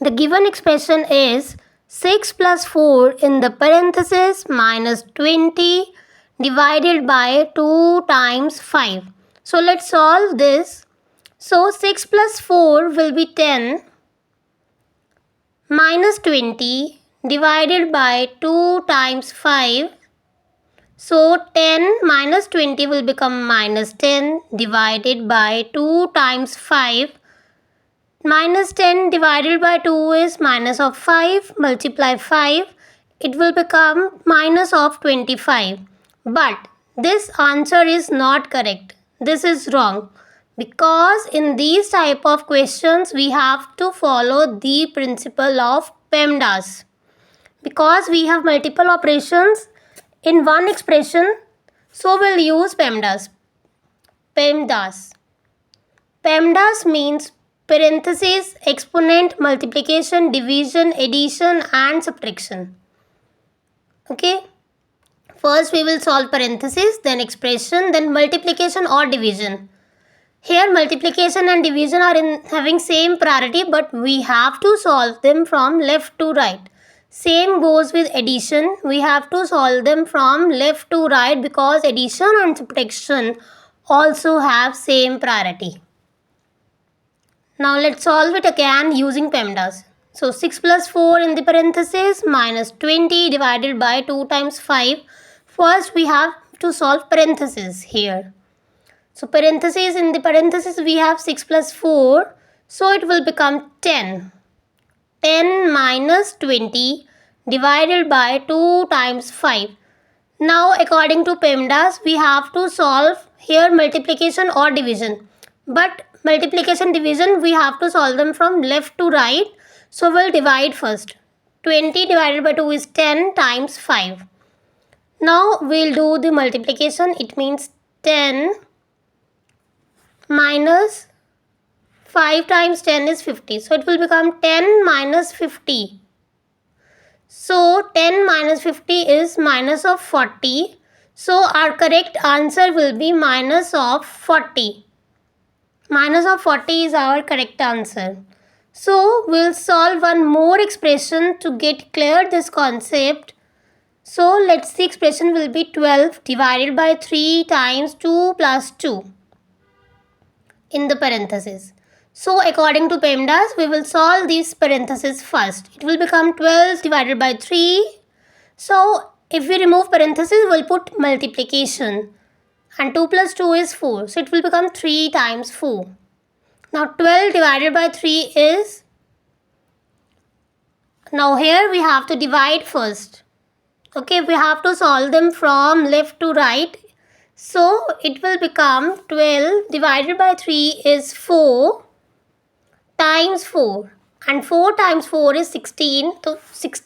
The given expression is 6 plus 4 in the parenthesis minus 20 divided by 2 times 5. So let's solve this. So 6 plus 4 will be 10 minus 20 divided by 2 times 5. So 10 minus 20 will become minus 10 divided by 2 times 5. Minus 10 divided by 2 is minus of 5, multiply 5, it will become minus of 25. But this answer is not correct. This is wrong. Because in these type of questions, we have to follow the principle of PEMDAS. Because we have multiple operations in one expression, so we'll use PEMDAS. PEMDAS. PEMDAS means parentheses, exponent, multiplication, division, addition and subtraction. Okay. First we will solve parentheses, then expression, then multiplication or division. Here multiplication and division are having same priority, but we have to solve them from left to right. Same goes with addition. We have to solve them from left to right because addition and subtraction also have same priority. Now let's solve it again using PEMDAS. So 6 plus 4 in the parenthesis minus 20 divided by 2 times 5. First we have to solve parenthesis here. So parenthesis, in the parenthesis we have 6 plus 4. So it will become 10. 10 minus 20 divided by 2 times 5. Now according to PEMDAS we have to solve here multiplication or division. But multiplication division we have to solve them from left to right. So we'll divide first. 20 divided by 2 is 10 times 5. Now we'll do the multiplication. It means 10 minus 5 times 10 is 50. So it will become 10 minus 50. So 10 minus 50 is minus of 40. So our correct answer will be minus of 40. Minus of 40 is our correct answer. So we'll solve one more expression to get clear this concept. So let's see, expression will be 12 divided by 3 times 2 plus 2 in the parenthesis. So according to PEMDAS, we will solve these parentheses first. It will become 12 divided by 3. So if we remove parentheses, we'll put multiplication. And 2 plus 2 is 4. So it will become 3 times 4. Now 12 divided by 3 is... Now here we have to divide first. Okay, we have to solve them from left to right. So it will become 12 divided by 3 is 4 times 4. And 4 times 4 is 16.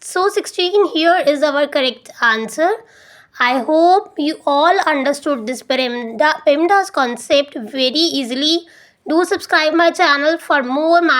So 16 here is our correct answer. I hope you all understood this PEMDAS concept very easily. Do subscribe my channel for more math.